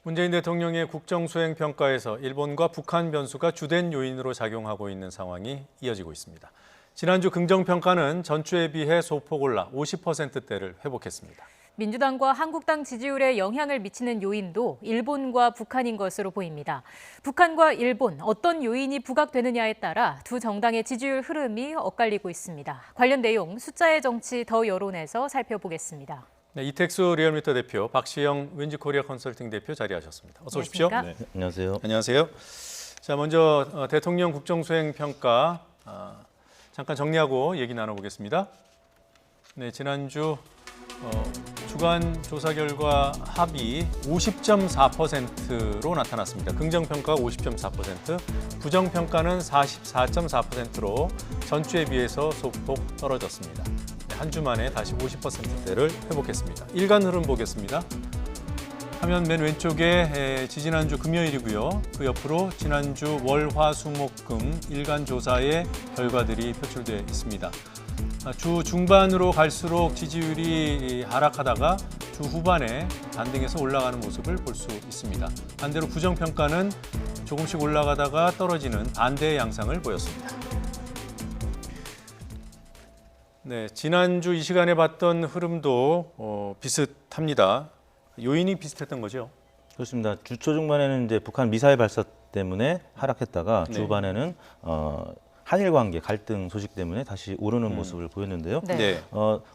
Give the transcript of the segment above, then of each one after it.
문재인 대통령의 국정수행 평가에서 일본과 북한 변수가 주된 요인으로 작용하고 있는 상황이 이어지고 있습니다. 지난주 긍정평가는 전주에 비해 소폭 올라 50%대를 회복했습니다. 민주당과 한국당 지지율에 영향을 미치는 요인도 일본과 북한인 것으로 보입니다. 북한과 일본 어떤 요인이 부각되느냐에 따라 두 정당의 지지율 흐름이 엇갈리고 있습니다. 관련 내용 숫자의 정치 더 여론에서 살펴보겠습니다. 네, 이택수 리얼미터 대표, 박시영 윈지코리아 컨설팅 대표 자리하셨습니다. 어서 오십시오. 네, 안녕하세요. 안녕하세요. 자, 먼저 대통령 국정수행 평가 잠깐 정리하고 얘기 나눠보겠습니다. 네, 지난주 주간 조사 결과 합이 50.4%로 나타났습니다. 긍정평가가 50.4%, 부정평가는 44.4%로 전주에 비해서 소폭 떨어졌습니다. 한 주 만에 다시 50%대를 회복했습니다. 일간 흐름 보겠습니다. 화면 맨 왼쪽에 지지난주 금요일이고요. 그 옆으로 지난주 월, 화, 수, 목, 금 일간 조사의 결과들이 표출되어 있습니다. 주 중반으로 갈수록 지지율이 하락하다가 주 후반에 반등해서 올라가는 모습을 볼 수 있습니다. 반대로 부정평가는 조금씩 올라가다가 떨어지는 반대의 양상을 보였습니다. 네, 지난주 이 시간에 봤던 흐름도 비슷합니다. 요인이 비슷했던 거죠? 그렇습니다. 주 초중반에는 이제 북한 미사일 발사 때문에 하락했다가 네. 주반에는 한일 관계 갈등 소식 때문에 다시 오르는 모습을 보였는데요. 네.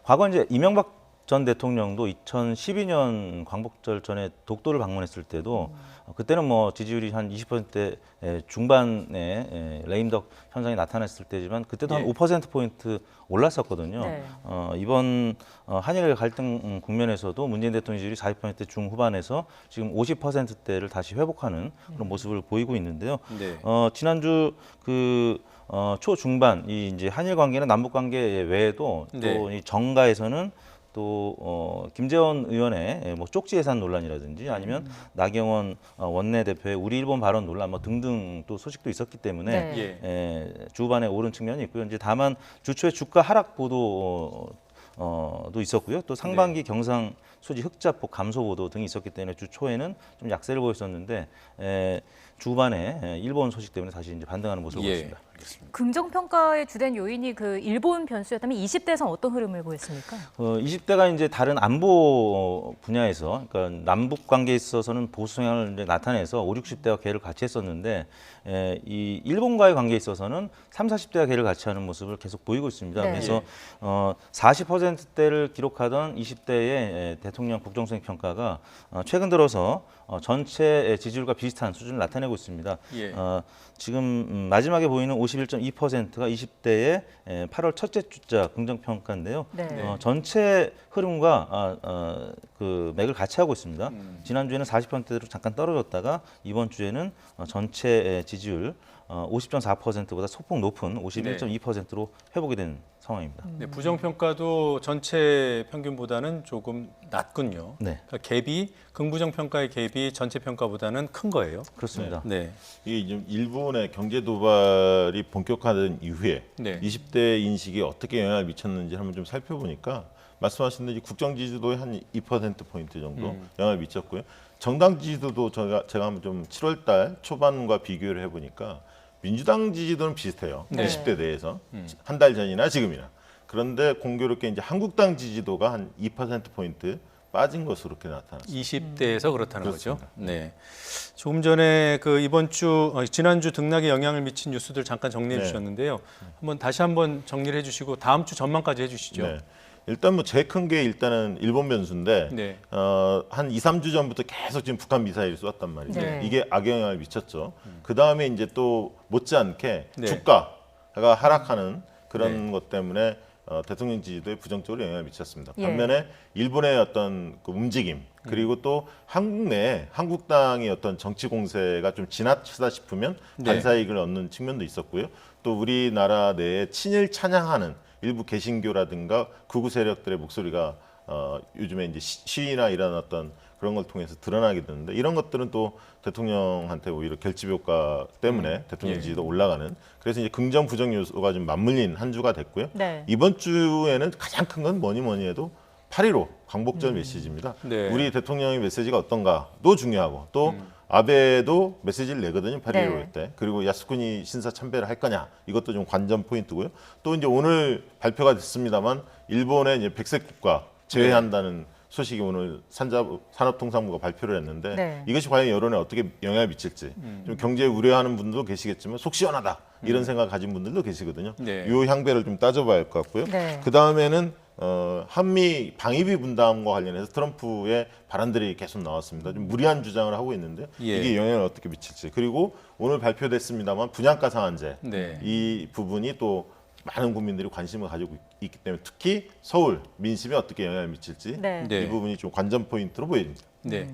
과거 이제 이명박 전 대통령도 2012년 광복절 전에 독도를 방문했을 때도 그때는 뭐 지지율이 한 20%대 중반에 레임덕 현상이 나타났을 때지만 그때도 한 5%포인트 올랐었거든요. 네. 이번 한일 갈등 국면에서도 문재인 대통령 지지율이 40% 중후반에서 지금 50%대를 다시 회복하는 그런 모습을 보이고 있는데요. 네. 지난주 초중반 이 이제 한일 관계나 남북 관계 외에도 네. 또 이 정가에서는 또 김재원 의원의 뭐 쪽지 예산 논란이라든지 아니면 나경원 원내대표의 우리 일본 발언 논란 뭐 등등 또 소식도 있었기 때문에 네. 주반에 오른 측면이 있고요. 이제 다만 주초에 주가 하락 보도 도 있었고요. 또 상반기 경상 수지 흑자폭 감소 보도 등이 있었기 때문에 주 초에는 좀 약세를 보였었는데 주반에 일본 소식 때문에 다시 이제 반등하는 모습을 보였습니다. 알겠습니다. 긍정평가의 주된 요인이 그 일본 변수였다면 20대에서는 어떤 흐름을 보였습니까? 20대가 이제 다른 안보 분야에서, 그러니까 남북 관계에 있어서는 보수 성향을 이제 나타내서 5, 60대와 궤를 같이 했었는데, 이 일본과의 관계에 있어서는 3, 40대와 궤를 같이 하는 모습을 계속 보이고 있습니다. 네. 그래서 40%대를 기록하던 20대의 대통령 국정수행 평가가 최근 들어서 전체 지지율과 비슷한 수준을 나타내고 있습니다. 예. 지금 마지막에 보이는 51.2%가 20대의 8월 첫째 주자 긍정평가인데요. 네. 전체 흐름과 그 맥을 같이 하고 있습니다. 지난주에는 40%대로 잠깐 떨어졌다가 이번 주에는 전체 지지율 50.4%보다 소폭 높은 51.2%로 회복이 된 상황입니다. 네, 부정평가도 전체 평균보다는 조금 낮군요. 네. 그러니까 갭이 긍부정평가의 갭이 전체 평가보다는 큰 거예요. 그렇습니다. 네. 이게 좀 일본의 경제 도발이 본격화된 이후에 네. 20대 인식이 어떻게 영향을 미쳤는지 한번 좀 살펴보니까 말씀하신 대로 국정 지지도에 한 2%포인트 정도 영향을 미쳤고요. 정당 지지도도 제가 한번 좀 7월 달 초반과 비교를 해보니까 민주당 지지도는 비슷해요. 네. 20대 내에서 한 달 전이나 지금이나. 그런데 공교롭게 이제 한국당 지지도가 한 2%포인트 빠진 것으로 이렇게 나타났습니다. 20대에서 그렇다는 그렇습니다. 거죠. 네. 조금 전에 그 이번 주 지난주 등락에 영향을 미친 뉴스들 잠깐 정리해 네. 주셨는데요. 다시 한번 정리를 해 주시고 다음 주 전망까지 해 주시죠. 네. 일단 뭐 제일 큰 게 일단은 일본 변수인데 네. 한 2, 3주 전부터 계속 지금 북한 미사일을 쐈단 말이죠. 네. 이게 악영향을 미쳤죠. 그다음에 이제 또 못지않게 네. 주가가 하락하는 그런 것 때문에 대통령 지지도에 부정적으로 영향을 미쳤습니다. 예. 반면에 일본의 어떤 그 움직임 그리고 또 한국 내에 한국당의 어떤 정치 공세가 좀 지나치다 싶으면 네. 반사이익을 얻는 측면도 있었고요. 또 우리나라 내에 친일 찬양하는 일부 개신교라든가 극우 세력들의 목소리가 요즘에 이제 시위나 이런 어떤 그런 걸 통해서 드러나게 되는데 이런 것들은 또 대통령한테 오히려 결집 효과 때문에 대통령 지지도 올라가는 그래서 이제 긍정 부정 요소가 좀 맞물린 한 주가 됐고요. 네. 이번 주에는 가장 큰 건 뭐니 해도 8.15 광복절 메시지입니다. 네. 우리 대통령의 메시지가 어떤가도 중요하고 또 아베도 메시지를 내거든요. 8.15 때. 그리고 야스쿠니 신사 참배를 할 거냐 이것도 좀 관전 포인트고요. 또 이제 오늘 발표가 됐습니다만 일본의 이제 백색 국가 제외한다는 소식이 오늘 산업통상부가 발표를 했는데 네. 이것이 과연 여론에 어떻게 영향을 미칠지 좀 경제에 우려하는 분들도 계시겠지만 속 시원하다 이런 생각 가진 분들도 계시거든요. 네. 이 향배를 좀 따져봐야 할 것 같고요. 네. 그 다음에는 한미 방위비 분담과 관련해서 트럼프의 발언들이 계속 나왔습니다. 좀 무리한 주장을 하고 있는데 예. 이게 영향을 어떻게 미칠지. 그리고 오늘 발표됐습니다만 분양가 상한제 네. 이 부분이 또 많은 국민들이 관심을 가지고 있기 때문에 특히 서울 민심에 어떻게 영향을 미칠지 네. 네. 이 부분이 좀 관전 포인트로 보입니다. 네.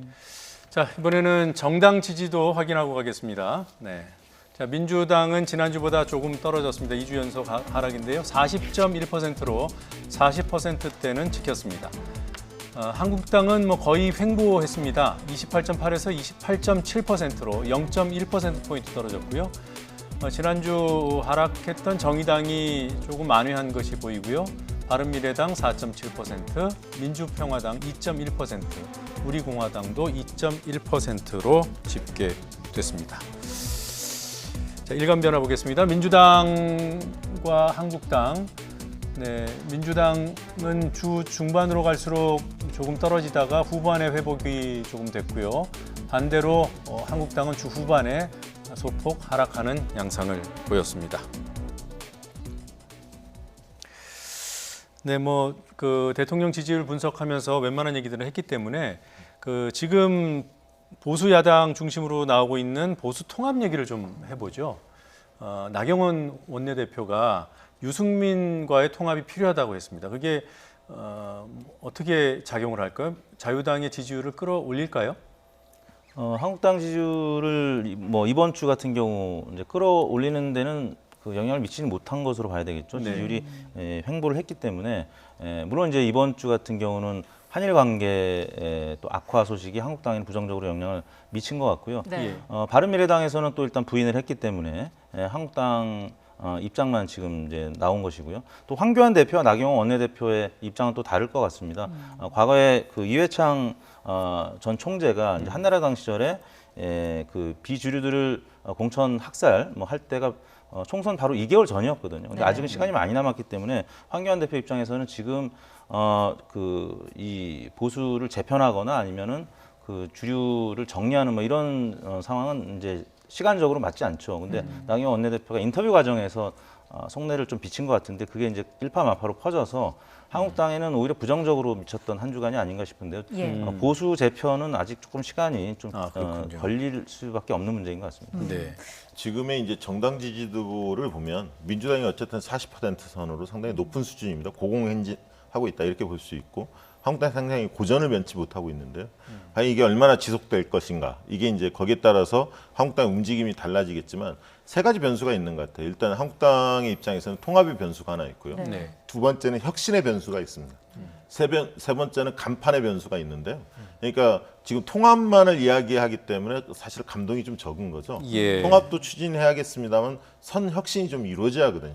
자, 이번에는 정당 지지도 확인하고 가겠습니다. 네. 자, 민주당은 지난주보다 조금 떨어졌습니다. 2주 연속 하락인데요. 40.1%로 40%대는 지켰습니다. 한국당은 뭐 거의 횡보했습니다. 28.8에서 28.7%로 0.1%포인트 떨어졌고요. 지난주 하락했던 정의당이 조금 만회한 것이 보이고요. 바른미래당 4.7%, 민주평화당 2.1%, 우리공화당도 2.1%로 집계됐습니다. 자, 일간 변화 보겠습니다. 민주당과 한국당. 네, 민주당은 주 중반으로 갈수록 조금 떨어지다가 후반에 회복이 조금 됐고요. 반대로 한국당은 주 후반에 소폭 하락하는 양상을 보였습니다. 네, 뭐 그 대통령 지지율 분석하면서 웬만한 얘기들을 했기 때문에 그 지금 보수 야당 중심으로 나오고 있는 보수 통합 얘기를 좀 해보죠. 나경원 원내대표가 유승민과의 통합이 필요하다고 했습니다. 그게 어떻게 작용을 할까요? 자유당의 지지율을 끌어올릴까요? 한국당 지지율을 뭐 이번 주 같은 경우 이제 끌어올리는 데는 그 영향을 미치지 못한 것으로 봐야 되겠죠. 네. 지지율이 횡보를 했기 때문에 물론 이제 이번 주 같은 경우는 한일 관계 또 악화 소식이 한국당에는 부정적으로 영향을 미친 것 같고요. 네. 바른미래당에서는 또 일단 부인을 했기 때문에 한국당 입장만 지금 이제 나온 것이고요. 또 황교안 대표와 나경원 원내대표의 입장은 또 다를 것 같습니다. 과거에 그 이회창 전 총재가 이제 한나라당 시절에 그 비주류들을 공천 학살 뭐 할 때가 총선 바로 2개월 전이었거든요. 근데 네. 아직은 시간이 많이 남았기 때문에 황교안 대표 입장에서는 지금 그 이 보수를 재편하거나 아니면은 그 주류를 정리하는 뭐 이런 상황은 이제 시간적으로 맞지 않죠. 근데 나경원 원내대표가 인터뷰 과정에서 속내를 좀 비친 것 같은데 그게 이제 일파만파로 퍼져서 한국당에는 오히려 부정적으로 미쳤던 한 주간이 아닌가 싶은데요. 예. 보수 재편은 아직 조금 시간이 좀 그렇군요. 걸릴 수밖에 없는 문제인 것 같습니다. 네. 지금의 이제 정당 지지도를 보면 민주당이 어쨌든 40% 선으로 상당히 높은 수준입니다. 고공행진하고 있다 이렇게 볼 수 있고 한국당이 상당히 고전을 면치 못하고 있는데요. 과연 이게 얼마나 지속될 것인가. 이게 이제 거기에 따라서 한국당의 움직임이 달라지겠지만 세 가지 변수가 있는 것 같아요. 일단 한국당의 입장에서는 통합의 변수가 하나 있고요. 네. 네. 두 번째는 혁신의 변수가 있습니다. 세 번째는 간판의 변수가 있는데요. 그러니까 지금 통합만을 이야기하기 때문에 사실 감동이 좀 적은 거죠. 예. 통합도 추진해야겠습니다만 선 혁신이 좀 이루어져야 하거든요.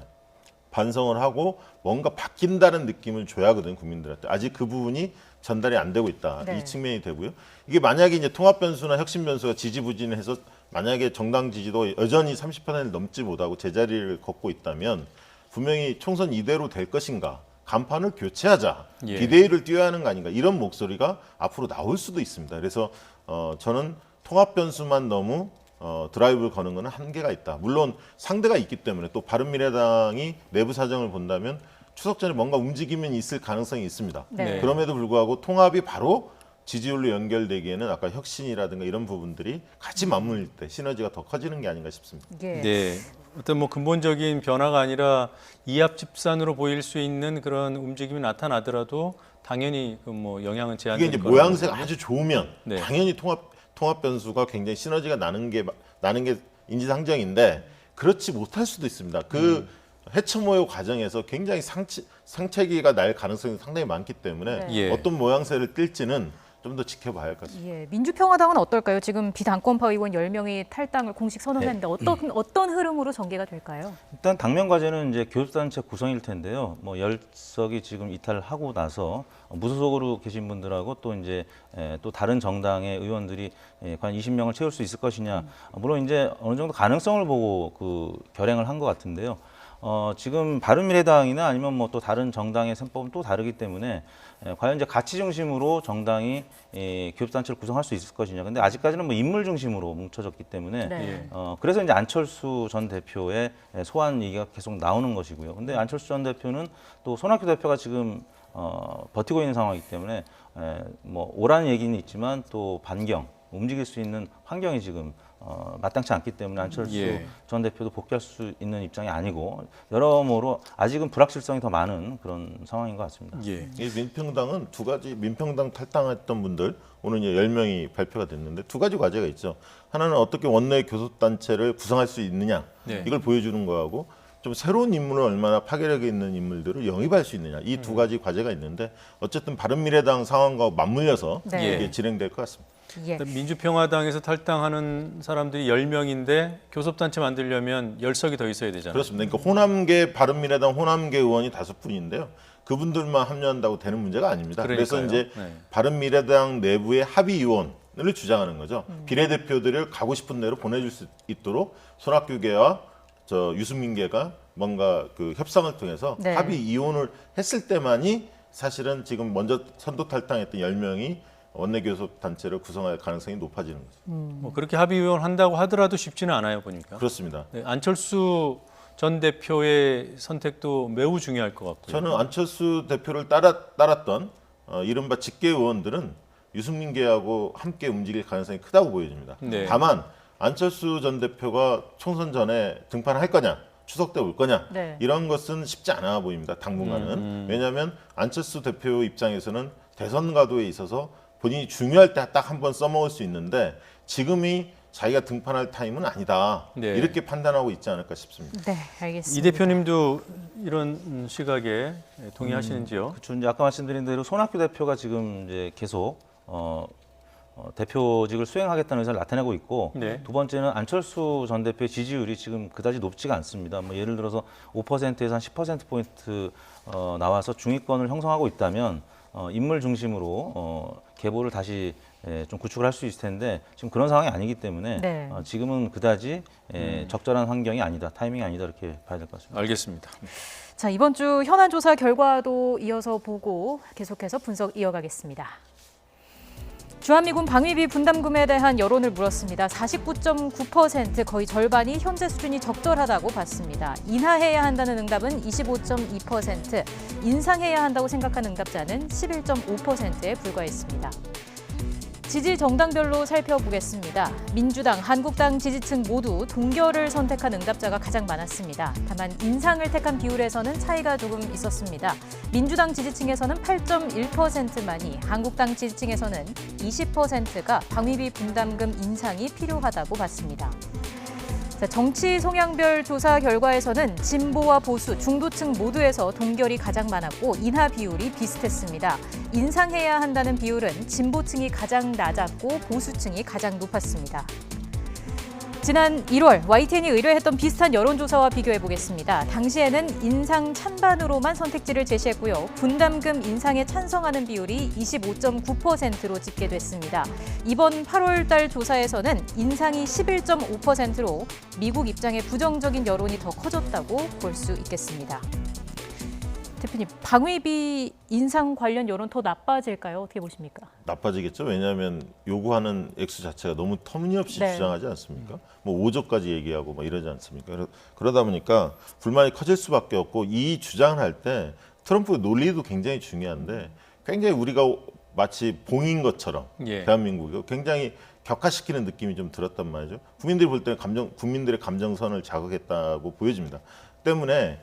반성을 하고 뭔가 바뀐다는 느낌을 줘야 하거든요, 국민들한테. 아직 그 부분이 전달이 안 되고 있다. 네. 이 측면이 되고요. 이게 만약에 이제 통합 변수나 혁신 변수가 지지부진해서 만약에 정당 지지도 여전히 30%를 넘지 못하고 제자리를 걷고 있다면 분명히 총선 이대로 될 것인가? 간판을 교체하자. 예. 비대위를 띄워야 하는 거 아닌가? 이런 목소리가 앞으로 나올 수도 있습니다. 그래서 저는 통합 변수만 너무 드라이브를 거는 것은 한계가 있다. 물론 상대가 있기 때문에 또 바른미래당이 내부 사정을 본다면 추석 전에 뭔가 움직임은 있을 가능성이 있습니다. 네. 그럼에도 불구하고 통합이 바로 지지율로 연결되기에는 아까 혁신이라든가 이런 부분들이 같이 맞물릴 때 시너지가 더 커지는 게 아닌가 싶습니다. 예. 네. 어떤 뭐 근본적인 변화가 아니라 이합 집산으로 보일 수 있는 그런 움직임이 나타나더라도 당연히 그 뭐 영향은 이게 제한될 이제 거라고 모양새가 아주 좋으면 네. 당연히 통합 변수가 굉장히 시너지가 나는 게 인지상정인데 그렇지 못할 수도 있습니다. 그 해처 모의 과정에서 굉장히 상체기가 날 가능성이 상당히 많기 때문에 네. 예. 어떤 모양새를 띨지는 좀 더 지켜봐야 할 것 같습니다. 예, 민주평화당은 어떨까요? 지금 비당권파 의원 10명이 탈당을 공식 선언했는데 어떤 흐름으로 전개가 될까요? 일단 당면 과제는 이제 교섭단체 구성일 텐데요. 뭐 10석이 지금 이탈하고 나서 무소속으로 계신 분들하고 또 이제 또 다른 정당의 의원들이 과연 20명을 채울 수 있을 것이냐. 물론 이제 어느 정도 가능성을 보고 그 결행을 한 것 같은데요. 지금 바른미래당이나 아니면 뭐 또 다른 정당의 셈법은 또 다르기 때문에 과연 이제 가치 중심으로 정당이 교섭단체를 구성할 수 있을 것이냐. 근데 아직까지는 뭐 인물 중심으로 뭉쳐졌기 때문에 네. 그래서 이제 안철수 전 대표의 소환 얘기가 계속 나오는 것이고요. 근데 안철수 전 대표는 또 손학규 대표가 지금 버티고 있는 상황이기 때문에 뭐 오라는 얘기는 있지만 또 반경 움직일 수 있는 환경이 지금 마땅치 않기 때문에 안철수 예. 전 대표도 복귀할 수 있는 입장이 아니고 여러모로 아직은 불확실성이 더 많은 그런 상황인 것 같습니다. 예. 이 민평당은 두 가지 민평당 탈당했던 분들 오늘 이제 10명이 발표가 됐는데 두 가지 과제가 있죠. 하나는 어떻게 원내 교섭단체를 구성할 수 있느냐 네. 이걸 보여주는 거하고 좀 새로운 인물을 얼마나 파괴력이 있는 인물들을 영입할 수 있느냐 이 두 가지 과제가 있는데 어쨌든 바른미래당 상황과 맞물려서 네. 이게 진행될 것 같습니다. 예. 민주평화당에서 탈당하는 사람들이 10명인데 교섭단체 만들려면 10석이 더 있어야 되잖아요. 그렇습니다. 그러니까 호남계 바른미래당 호남계 의원이 5분인데요. 그분들만 합류한다고 되는 문제가 아닙니다. 그래서 그러니까요. 이제 네. 바른미래당 내부의 합의위원을 주장하는 거죠. 비례대표들을 가고 싶은 대로 보내줄 수 있도록 손학규계와 유승민계가 뭔가 그 협상을 통해서 네. 합의이혼을 했을 때만이 사실은 지금 먼저 선도 탈당했던 10명이 원내교섭단체를 구성할 가능성이 높아지는 거죠. 뭐 그렇게 합의위원 한다고 하더라도 쉽지는 않아요, 보니까. 그렇습니다. 네, 안철수 전 대표의 선택도 매우 중요할 것 같고요. 저는 안철수 대표를 따랐던 이른바 직계 의원들은 유승민계하고 함께 움직일 가능성이 크다고 보여집니다. 네. 다만 안철수 전 대표가 총선 전에 등판할 거냐, 추석 때 올 거냐 네. 이런 것은 쉽지 않아 보입니다. 당분간은. 왜냐하면 안철수 대표 입장에서는 대선 가도에 있어서 본인이 중요할 때 딱 한 번 써먹을 수 있는데 지금이 자기가 등판할 타임은 아니다. 네. 이렇게 판단하고 있지 않을까 싶습니다. 네, 알겠습니다. 이 대표님도 이런 시각에 동의하시는지요? 그렇죠. 이제 아까 말씀드린 대로 손학규 대표가 지금 이제 계속 대표직을 수행하겠다는 의사를 나타내고 있고 네. 두 번째는 안철수 전 대표의 지지율이 지금 그다지 높지가 않습니다. 뭐 예를 들어서 5%에서 한 10%포인트 나와서 중위권을 형성하고 있다면 인물 중심으로 계보를 다시 좀 구축을 할 수 있을 텐데 지금 그런 상황이 아니기 때문에 네. 지금은 그다지 적절한 환경이 아니다, 타이밍이 아니다 이렇게 봐야 될 것 같습니다. 알겠습니다. 자, 이번 주 현안 조사 결과도 이어서 보고 계속해서 분석 이어가겠습니다. 주한미군 방위비 분담금에 대한 여론을 물었습니다. 49.9%, 거의 절반이 현재 수준이 적절하다고 봤습니다. 인하해야 한다는 응답은 25.2%, 인상해야 한다고 생각하는 응답자는 11.5%에 불과했습니다. 지지 정당별로 살펴보겠습니다. 민주당, 한국당 지지층 모두 동결을 선택한 응답자가 가장 많았습니다. 다만 인상을 택한 비율에서는 차이가 조금 있었습니다. 민주당 지지층에서는 8.1%만이, 한국당 지지층에서는 20%가 방위비 분담금 인상이 필요하다고 봤습니다. 정치 성향별 조사 결과에서는 진보와 보수, 중도층 모두에서 동결이 가장 많았고 인하 비율이 비슷했습니다. 인상해야 한다는 비율은 진보층이 가장 낮았고 보수층이 가장 높았습니다. 지난 1월 YTN이 의뢰했던 비슷한 여론조사와 비교해보겠습니다. 당시에는 인상 찬반으로만 선택지를 제시했고요. 분담금 인상에 찬성하는 비율이 25.9%로 집계됐습니다. 이번 8월 달 조사에서는 인상이 11.5%로 미국 입장에 부정적인 여론이 더 커졌다고 볼 수 있겠습니다. 대표님, 방위비 인상 관련 여론 더 나빠질까요? 어떻게 보십니까? 나빠지겠죠. 왜냐하면 요구하는 액수 자체가 너무 터무니없이 네. 주장하지 않습니까? 뭐 5조까지 얘기하고 막 이러지 않습니까? 그러다 보니까 불만이 커질 수밖에 없고 이 주장을 할 때 트럼프 논리도 굉장히 중요한데 굉장히 우리가 마치 봉인 것처럼 예. 대한민국이 굉장히 격화시키는 느낌이 좀 들었단 말이죠. 국민들이 볼 때는 국민들의 감정선을 자극했다고 보여집니다. 때문에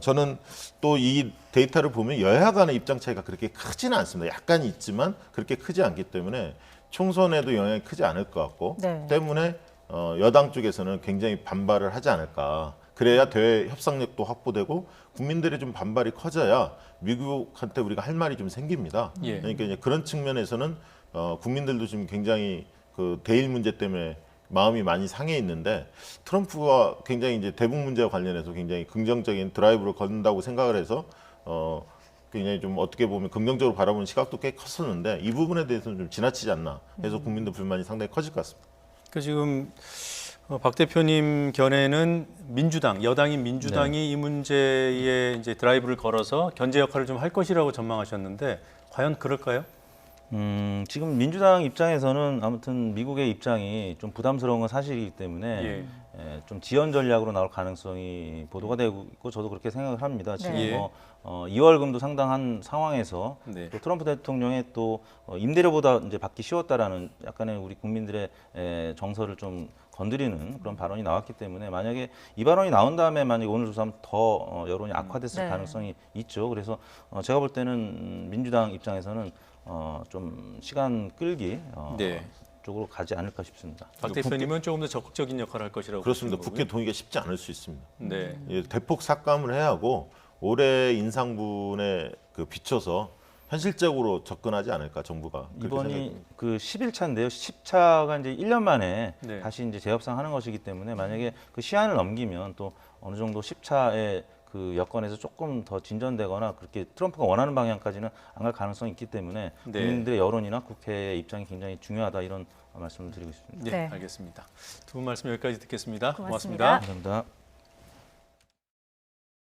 저는 또 이 데이터를 보면 여야 간의 입장 차이가 그렇게 크지는 않습니다. 약간 있지만 그렇게 크지 않기 때문에 총선에도 영향이 크지 않을 것 같고 네. 때문에 여당 쪽에서는 굉장히 반발을 하지 않을까. 그래야 대외 협상력도 확보되고 국민들의 좀 반발이 커져야 미국한테 우리가 할 말이 좀 생깁니다. 예. 그러니까 이제 그런 측면에서는 국민들도 지금 굉장히 그 대일 문제 때문에 마음이 많이 상해 있는데 트럼프가 굉장히 이제 대북 문제와 관련해서 굉장히 긍정적인 드라이브를 건다고 생각을 해서 굉장히 좀 어떻게 보면 긍정적으로 바라보는 시각도 꽤 컸었는데 이 부분에 대해서는 좀 지나치지 않나 해서 국민들 불만이 상당히 커질 것 같습니다. 그 지금 박 대표님 견해는 민주당, 여당인 민주당이 이 문제에 이제 드라이브를 걸어서 견제 역할을 좀 할 것이라고 전망하셨는데 과연 그럴까요? 지금 민주당 입장에서는 아무튼 미국의 입장이 좀 부담스러운 건 사실이기 때문에 좀 지연 전략으로 나올 가능성이 보도가 되고 있고 저도 그렇게 생각을 합니다. 지금 네. 2월금도 상당한 상황에서 네. 또 트럼프 대통령의 또 임대료보다 이제 받기 쉬웠다라는 약간의 우리 국민들의 정서를 좀 건드리는 그런 발언이 나왔기 때문에 만약에 이 발언이 나온 다음에 만약에 오늘 조사하면 더 여론이 악화됐을 네. 가능성이 있죠. 그래서 제가 볼 때는 민주당 입장에서는 좀 시간 끌기 네. 쪽으로 가지 않을까 싶습니다. 박 대표님은 조금 더 적극적인 역할을 할 것이라고 그렇습니다. 보시는 국회 동의가 쉽지 않을 수 있습니다. 거고요. 네. 예, 대폭 삭감을 해야 하고 올해 인상분에 그 비춰서 현실적으로 접근하지 않을까 정부가 그렇게 생각이 이번이 듭니다. 그 11차인데요. 10차가 이제 1년 만에 네. 다시 이제 재협상하는 것이기 때문에 만약에 그 시한을 넘기면 또 어느 정도 10차의 그 여건에서 조금 더 진전되거나 그렇게 트럼프가 원하는 방향까지는 안 갈 가능성이 있기 때문에 네. 국민들의 여론이나 국회의 입장이 굉장히 중요하다 이런 말씀을 드리고 싶습니다. 네, 네. 알겠습니다. 두 분 말씀 여기까지 듣겠습니다. 고맙습니다. 감사합니다.